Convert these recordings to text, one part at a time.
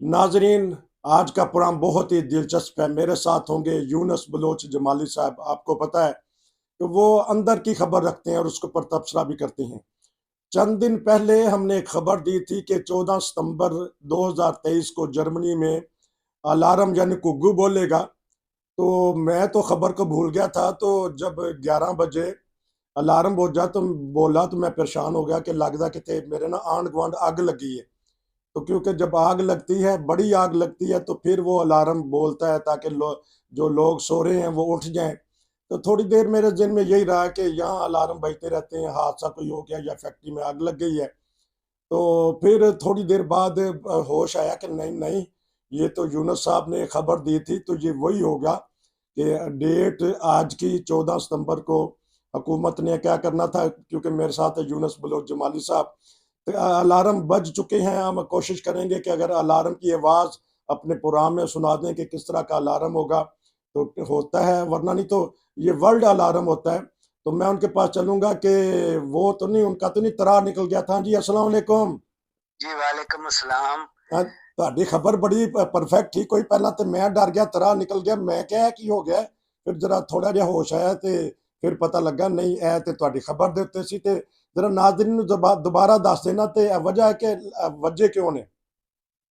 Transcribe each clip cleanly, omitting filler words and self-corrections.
नाजरीन, आज का प्रोग्राम बहुत ही दिलचस्प है। मेरे साथ होंगे यूनुस बलोच जमाली साहब। आपको पता है कि वो अंदर की खबर रखते हैं और उसके ऊपर तबसरा भी करते हैं। चंद दिन पहले हमने एक खबर दी थी कि 14 सितंबर 2023 को जर्मनी में अलार्म यानी कुग्गू बोलेगा। तो मैं तो खबर को भूल गया था। तो जब 11 बजे अलार्म बोला तो मैं परेशान हो गया कि लगता कि मेरे ना आंढ गुआंढ आग लगी है। तो क्योंकि जब आग लगती है, बड़ी आग लगती है, तो फिर वो अलार्म बोलता है ताकि जो लोग सो रहे हैं वो उठ जाएं। तो थोड़ी देर मेरे दिन में यही रहा कि यहाँ अलार्म बजते रहते हैं, हादसा कोई हो गया या फैक्ट्री में आग लग गई है। तो फिर थोड़ी देर बाद होश आया कि नहीं नहीं, ये तो यूनुस साहब ने खबर दी थी, तो ये वही होगा कि डेट आज की 14 सितंबर को हुकूमत ने क्या करना था। क्योंकि मेरे साथ है यूनुस बलोच जमाली साहब। तो अलार्म बज चुके हैं। हम कोशिश करेंगे कि अगर अलार्म की आवाज़ अपने प्रोग्राम में सुना दें कि किस तरह का अलार्म होगा तो होता है, वरना नहीं तो ये वर्ल्ड अलार्म होता है। तो मैं उनके पास चलूंगा कि वो तो नहीं, उनका तो नहीं तरा निकल गया था। जी अस्सलाम वालेकुम। जी वालेकुम अस्सलाम। ਤੁਹਾਡੀ खबर बड़ी परफेक्ट थी। कोई पहला तो मैं डर गया, तरा निकल गया, मैं क्या की हो गया। फिर जरा थोड़ा जिहा होश आया तो फिर पता लगा नहीं ए ते ਤੁਹਾਡੀ खबर ਦੇ ਉੱਤੇ ਸੀ। ਤੇ जरा नाज़रीन ਨੂੰ दोबारा दस देना ते वजह है कि वजह क्यों ने।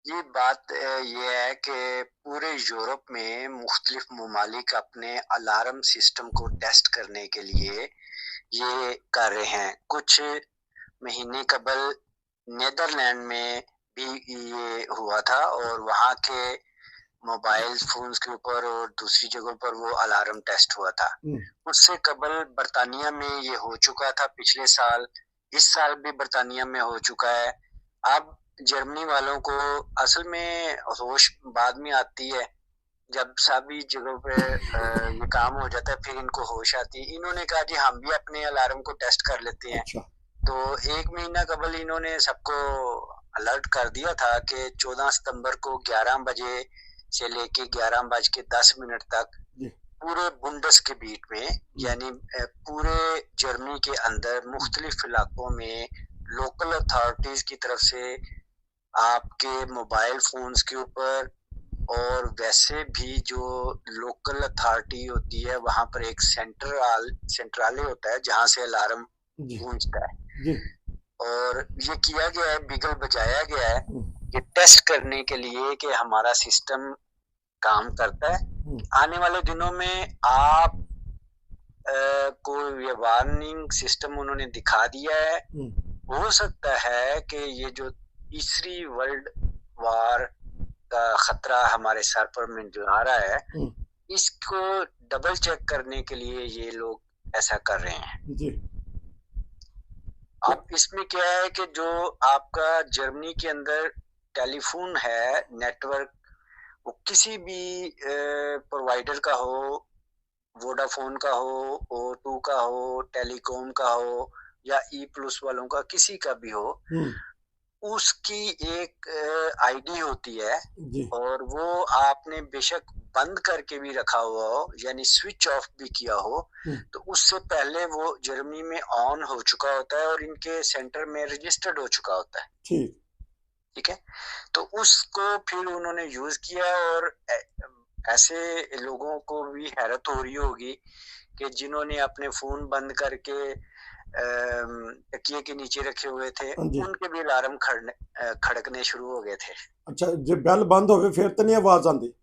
ये बात ये है कि पूरे यूरोप में मुख्तलिफ ममालिक अपने अलार्म सिस्टम को टेस्ट करने के लिए ये कर रहे हैं। कुछ महीने कबल नीदरलैंड में भी ये हुआ था और वहाँ के मोबाइल फोन्स के ऊपर और दूसरी जगहों पर वो अलार्म टेस्ट हुआ था। उससे कबल बरतानिया में ये हो चुका था पिछले साल। इस साल भी बरतानिया में हो चुका है। अब जर्मनी वालों को असल में होश बाद में आती है, जब सभी जगहों पे ये काम हो जाता है फिर इनको होश आती है। इन्होंने कहा जी हम भी अपने अलार्म को टेस्ट कर लेते हैं। अच्छा। तो 1 महीना कबल इन्होंने सबको अलर्ट कर दिया था कि 14 सितंबर को 11 बजे से लेके 11:10 तक जी। पूरे बुंडस के बीट में यानी पूरे जर्मनी के अंदर मुख्तलिफ इलाकों में लोकल अथॉरिटीज की तरफ से आपके मोबाइल फोन्स के ऊपर और वैसे भी जो लोकल अथॉरिटी होती है वहां पर एक सेंट्राले होता है जहां से अलार्म जी। गूंजता है। जी। और ये किया गया है, बिगल बजाया गया है ये टेस्ट करने के लिए कि हमारा सिस्टम काम करता है। आने वाले दिनों में आप को ये वार्निंग सिस्टम उन्होंने दिखा दिया है। हो सकता है कि ये जो तीसरी वर्ल्ड वार का खतरा हमारे सर पर मंडरा रहा है, इसको डबल चेक करने के लिए ये लोग ऐसा कर रहे हैं। जी। अब इसमें क्या है कि जो आपका जर्मनी के अंदर टेलीफोन है नेटवर्क, वो किसी भी प्रोवाइडर का हो, वोडाफोन का हो, O2 का हो, टेलीकॉम का हो या ई प्लस वालों का, किसी का भी हो, उसकी एक आईडी होती है। जी। और वो आपने बेशक बंद करके भी रखा हुआ हो यानी स्विच ऑफ भी किया हो, तो उससे पहले वो जर्मनी में ऑन हो चुका होता है और इनके सेंटर में रजिस्टर्ड हो चुका होता है। ठीक। ठीक है। तो उसको फिर उन्होंने यूज किया और ऐसे लोगों को भी हैरत हो रही होगी कि जिन्होंने अपने फोन बंद करके तकिए के नीचे रखे हुए थे, उनके भी अलार्म खड़कने शुरू हो गए थे। अच्छा, जो बेल बंद हो फिर तो नहीं आवाज आती?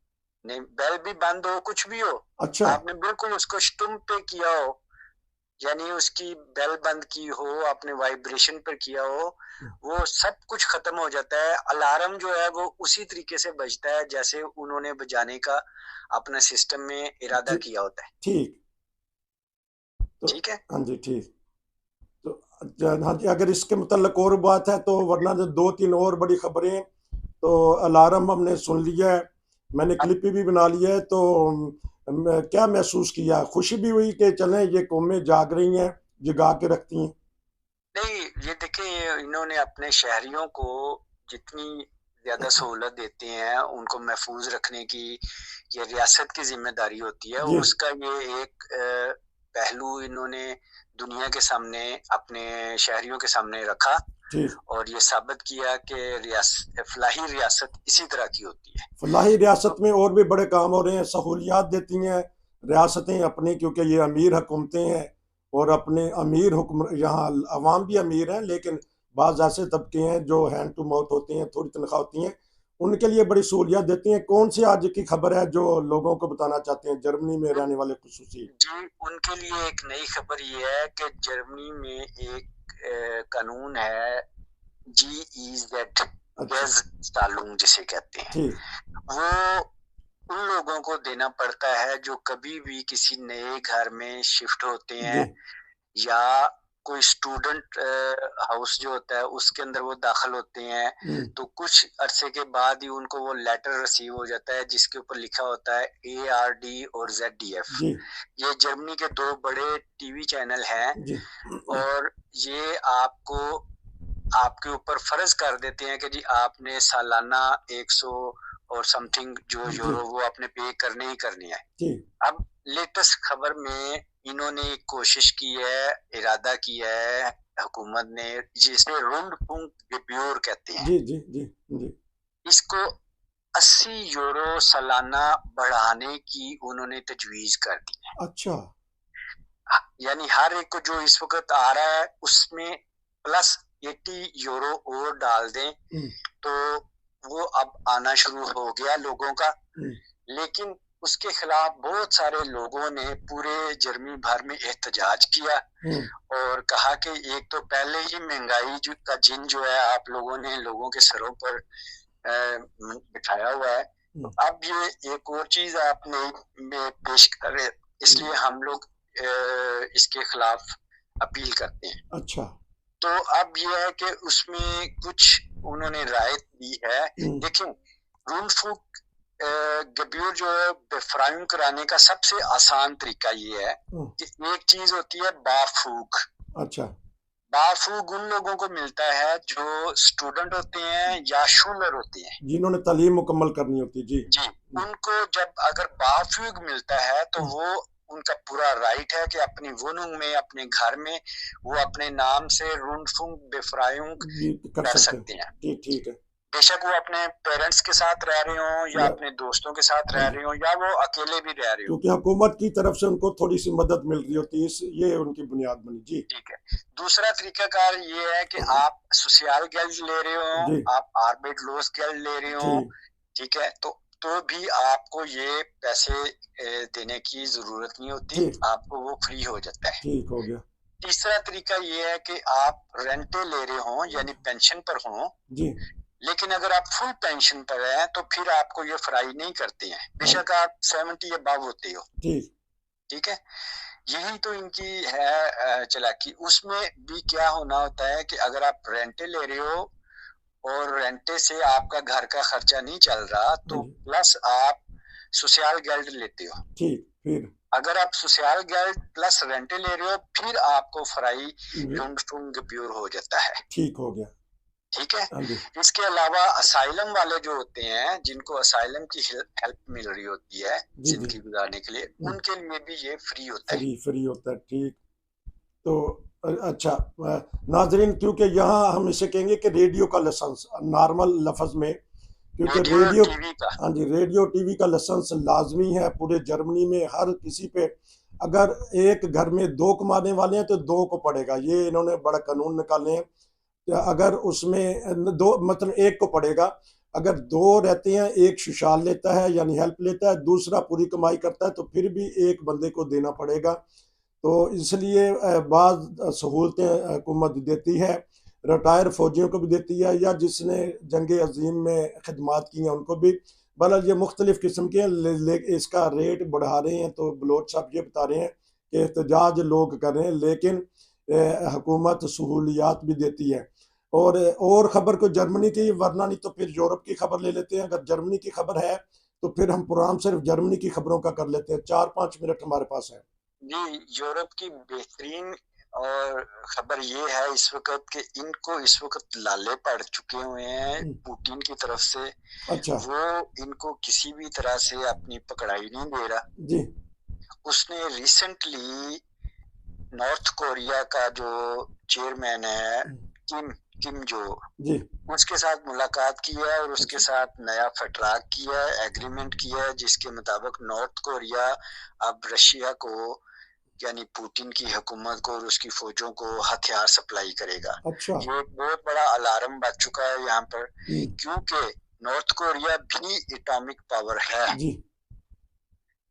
नहीं, बेल भी बंद हो, कुछ भी हो, अच्छा। आपने बिल्कुल उसको स्टुम पे किया हो यानी उसकी बेल बंद की हो, आपने वाइब्रेशन पर किया हो, वो सब कुछ खत्म हो जाता है। अलार्म जो है वो उसी तरीके से बजता है जैसे उन्होंने बजाने का अपना सिस्टम में इरादा किया होता है। ठीक। तो ठीक है। हाँ जी, ठीक। तो हाँ जी, अगर इसके मुतल्लिक और बात है तो, वरना जो 2-3 और बड़ी खबरें। तो अलार्म हमने सुन लिया है, मैंने क्लिप भी बना लिया है। तो क्या महसूस किया? खुशी भी हुई कि चलें ये कौमें जाग रही हैं, जगा के रखती हैं। नहीं, ये देखिए इन्होंने अपने शहरियों को जितनी ज्यादा सहूलत देते हैं उनको महफूज रखने की ये रियासत की जिम्मेदारी होती है। उसका ये एक पहलू इन्होंने दुनिया के सामने अपने शहरियों के सामने रखा जी। और ये साबित किया कि फलाही रियासत इसी तरह की होती है। फलाही रियासत तो में और भी बड़े काम हो रहे हैं, सहूलियात देती हैं रियासतें अपनी, क्योंकि ये अमीर हुकूमतें हैं और अपने अमीर हुक्म यहाँ अवाम भी अमीर हैं, लेकिन बाज़ ऐसे तबके हैं जो हैंड टू माउथ होते हैं, थोड़ी तनख्वाह होती हैं, उनके लिए बड़ी सहूलियत देती हैं। कौन सी आज की खबर है जो लोगों को बताना चाहते हैं जर्मनी में रहने वाले खुसूसी? जी, उनके लिए एक नई खबर ये है कि जर्मनी में एक कानून है, जीईजेड, अच्छा। गैज़ स्टालुंग जिसे कहते हैं। ठीक। वो उन लोगों को देना पड़ता है जो कभी भी किसी नए घर में शिफ्ट होते जी। हैं या कोई स्टूडेंट हाउस जो होता है उसके अंदर वो दाखिल होते हैं, तो कुछ अरसे के बाद ही उनको वो लेटर रिसीव हो जाता है जिसके ऊपर लिखा होता है ARD और ZDF। जी। ये जर्मनी के 2 बड़े टीवी चैनल हैं जी। और ये आपके ऊपर फर्ज कर देते हैं कि जी आपने सालाना 100 और समथिंग जो जी। यूरो वो आपने पे करने ही करने हैं। जी। अब लेटेस्ट खबर में इन्होंने एक कोशिश की है, इरादा किया है हुकूमत ने, जिसे रुंडफुंकgebühr कहते हैं। जी। जी। जी। जी। इसको 80 यूरो सालाना बढ़ाने की उन्होंने तजवीज कर दी है। अच्छा। यानी हर एक को जो इस वक्त आ रहा है उसमें प्लस 80 यूरो और डाल दें, तो वो अब आना शुरू हो गया लोगों का। लेकिन उसके खिलाफ बहुत सारे लोगों ने पूरे जर्मनी भर में एहतजाज किया और कहा कि एक तो पहले ही महंगाई का जिन जो है आप लोगों ने लोगों के सरों पर बिठाया हुआ है, तो अब ये एक और चीज आपने में पेश करे, इसलिए हम लोग इसके खिलाफ अपील करते हैं। अच्छा। तो अब ये है कि उसमें कुछ उन्होंने राय दी है। देखिए, रुंडफुंकgebühr जो है बेफ्राइम कराने का सबसे आसान तरीका ये है कि एक चीज होती है बाफूक। अच्छा। बाफूक उन लोगों को मिलता है जो स्टूडेंट होते हैं या शूलर होते हैं, जिन्होंने तालीम मुकम्मल करनी होती। जी। जी, उनको जब अगर बाफूक मिलता है तो वो उनका पूरा राइट है कि अपनी वुनूंग में अपने घर में वो अपने नाम से रुंडफुंग बेफ्राइम कर सकते हैं। जी। ठीक है। बेशक वो अपने पेरेंट्स के साथ रह रहे हों या अपने दोस्तों के साथ रह रहे हों या वो अकेले भी रह रहे हों, क्योंकि हुकूमत की तरफ से उनको थोड़ी सी मदद मिल रही होती है, ये उनकी बुनियाद बनी। जी। ठीक है। दूसरा तरीकाकार ये है कि आप सोशल गेल्ड ले रहे हो, आप आर्बिट लॉस गेल्ड ले रहे हो, ठीक है, तो भी आपको ये पैसे देने की जरूरत नहीं होती, आपको वो फ्री हो जाता है। ठीक हो गया। तीसरा तरीका ये है कि आप रेंटे ले रहे हो यानी पेंशन पर हो, जी, लेकिन अगर आप फुल पेंशन पर हैं तो फिर आपको ये फ्राई नहीं करते हैं, बेशक आप 70 अबव होते हो। ठीक है, यही तो इनकी है चालाकी। उसमें भी क्या होना होता है कि अगर आप रेंटे ले रहे हो और रेंटे से आपका घर का खर्चा नहीं चल रहा तो प्लस आप सोशल गेल्ड लेते हो। ठीक, फिर अगर आप सोशल गेल्ड प्लस रेंटे ले रहे हो फिर आपको फ्राई रुंडफुंकgebühr हो जाता है। ठीक हो गया। ठीक है। इसके अलावा असाइलम वाले जो होते हैं जिनको असाइलम की हेल्प मिल रही होती है जिंदगी गुजारने के लिए, उनके लिए भी ये फ्री होता है। फ्री होता है। ठीक, तो अच्छा नाजरीन, क्योंकि यहाँ हम इसे कहेंगे कि रेडियो का लाइसेंस नॉर्मल लफ्ज में, क्योंकि रेडियो टीवी का, हाँ जी, रेडियो टीवी का लाइसेंस लाजमी है पूरे जर्मनी में। हर किसी पे अगर एक घर में 2 कमाने वाले हैं तो 2 को पड़ेगा। ये इन्होंने बड़ा कानून निकाले हैं। अगर उसमें 2 मतलब 1 को पड़ेगा। अगर 2 रहते हैं, एक शुशाल लेता है यानी हेल्प लेता है, दूसरा पूरी कमाई करता है, तो फिर भी एक बंदे को देना पड़ेगा। तो इसलिए बाद सहूलतें हुकूमत देती है, रिटायर फौजियों को भी देती है या जिसने जंग अजीम में खिदमात की हैं उनको भी। बहरहाल ये मुख्तलिफ़ किस्म के हैं, इसका रेट बढ़ा रहे हैं। तो बलोच साहब ये बता रहे हैं कि एहतजाज लोग कर रहे हैं, लेकिन हुकूमत सहूलियात भी देती है। और ख़बर को जर्मनी की, वरना नहीं तो फिर यूरोप की खबर ले लेते हैं। अगर जर्मनी की खबर है तो फिर हम प्रोग्राम सिर्फ जर्मनी की खबरों का कर लेते हैं। 4-5 मिनट हमारे पास है। जी, यूरोप की बेहतरीन और खबर ये है इस वक्त कि इनको इस वक्त लाले पड़ चुके हुए हैं पुतिन की तरफ से। अच्छा। वो इनको किसी भी तरह से अपनी पकड़ाई नहीं दे रहा। जी। उसने रिसेंटली नॉर्थ कोरिया का जो चेयरमैन है किम किम जो, जी उसके साथ मुलाकात की है और उसके अच्छा साथ नया फटराक किया है, एग्रीमेंट किया है, जिसके मुताबिक नॉर्थ कोरिया अब रशिया को, यानी पुतिन की हुकूमत को और उसकी फौजों को हथियार सप्लाई करेगा। अच्छा ये एक बहुत बड़ा अलार्म बज चुका है यहाँ पर, हम्म, क्योंकि नॉर्थ कोरिया भी एटॉमिक पावर है। जी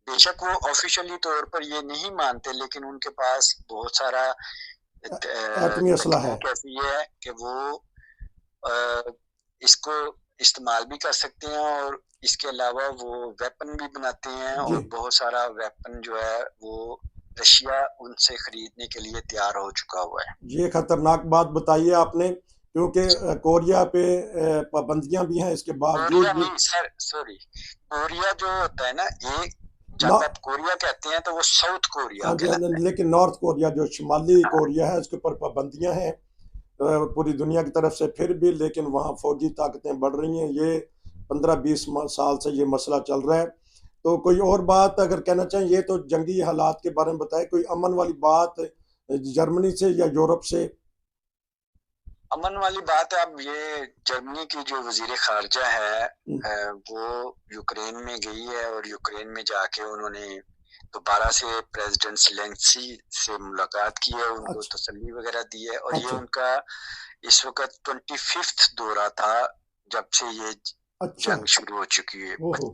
बेशक वो ऑफिशियली तौर पर ये नहीं मानते, लेकिन उनके पास बहुत सारा एटमी असला है। तकनीक ऐसी है कि वो अ, इसको इस्तेमाल भी कर सकते हैं, और इसके अलावा वो वेपन भी बनाते हैं, जी और बहुत सारा वेपन जो है वो रशिया उनसे खरीदने के लिए तैयार हो चुका हुआ है। ये खतरनाक बात बताई है आपने, क्योंकि कोरिया पे पाबंदियां भी हैं, इसके कोरिया बावजूद भी नहीं सर, सॉरी, कोरिया जो होता है ना, एक ना। जब आप कोरिया कहते हैं तो वो साउथ कोरिया हाँ जी हाँ कहलाता जी, लेकिन नॉर्थ कोरिया जो शिमाली कोरिया है उसके ऊपर पाबंदियां हैं पूरी दुनिया की तरफ से, फिर भी लेकिन वहाँ फौजी ताकतें बढ़ रही हैं। ये 15-20 साल से ये मसला चल रहा है। तो कोई और बात अगर कहना चाहें, ये तो जंगी हालात के बारे में बताए, कोई अमन वाली बात जर्मनी से या यूरोप से? अमन वाली बात है। अब ये जर्मनी की जो वजीर खारजा है, हम्म, वो यूक्रेन में गई है, और यूक्रेन में जाके उन्होंने दोबारा से प्रेसिडेंट जेलेंस्की से मुलाकात की है, उनको अच्छा तसल्ली वगैरह दी है, और ये अच्छा उनका इस वक्त 25th दौरा था जब से ये अच्छा जंग शुरू हो चुकी है। ओहो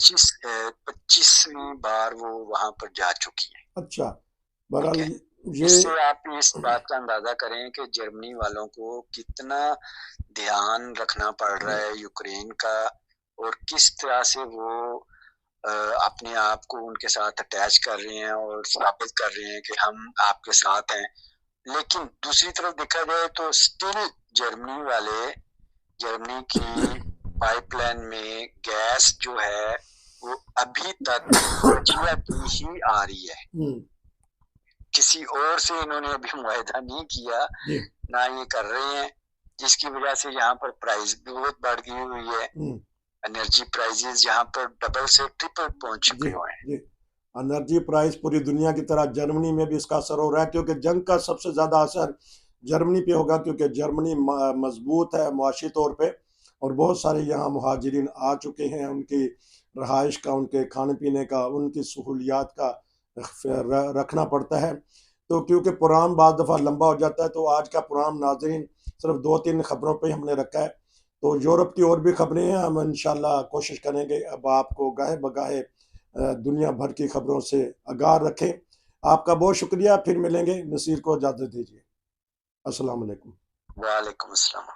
25वीं बार वो वहां पर जा चुकी है। अच्छा। ठीक बहरहाल है, ये इससे आप इस बात का अंदाजा करें कि जर्मनी वालों को कितना ध्यान रखना पड़ रहा है यूक्रेन का, और किस तरह से वो अपने आप को उनके साथ अटैच कर रहे हैं और साबित कर रहे हैं कि हम आपके साथ हैं। लेकिन दूसरी तरफ देखा जाए तो स्टिल जर्मनी वाले, जर्मनी की पाइपलाइन में गैस जो है वो अभी तक रशिया की ही आ रही है। हम्म, किसी और से इन्होंने अभी मुआहदा नहीं किया, जी ना ये कर रहे हैं, जिसकी वजह से यहाँ पर प्राइस भी बहुत बढ़ गई हुई है। हम्म, एनर्जी प्राइसेस यहाँ पर डबल से ट्रिपल पहुंच जी चुके हुए हैं। जी। एनर्जी प्राइस पूरी दुनिया की तरह जर्मनी में भी इसका असर हो रहा है, क्योंकि जंग का सबसे ज़्यादा असर जर्मनी पे होगा, क्योंकि जर्मनी मजबूत है मुआशी तौर पे, और बहुत सारे यहाँ मुहाजिरीन आ चुके हैं। उनकी रहाइश का, उनके खाने पीने का, उनकी सहूलियात का रखना पड़ता है। तो क्योंकि प्रोग्राम बाद दफ़ा लंबा हो जाता है, तो आज का प्रोग्राम नाजरीन सिर्फ 2-3 खबरों पे हमने रखा है। तो यूरोप की और भी खबरें हैं, हम इंशाल्लाह कोशिश करेंगे अब आपको गाहे बगाहे दुनिया भर की खबरों से आगाह रखें। आपका बहुत शुक्रिया, फिर मिलेंगे। नसीर को इजाज़त दीजिए। अस्सलाम वालेकुम। वालेकुम अस्सलाम।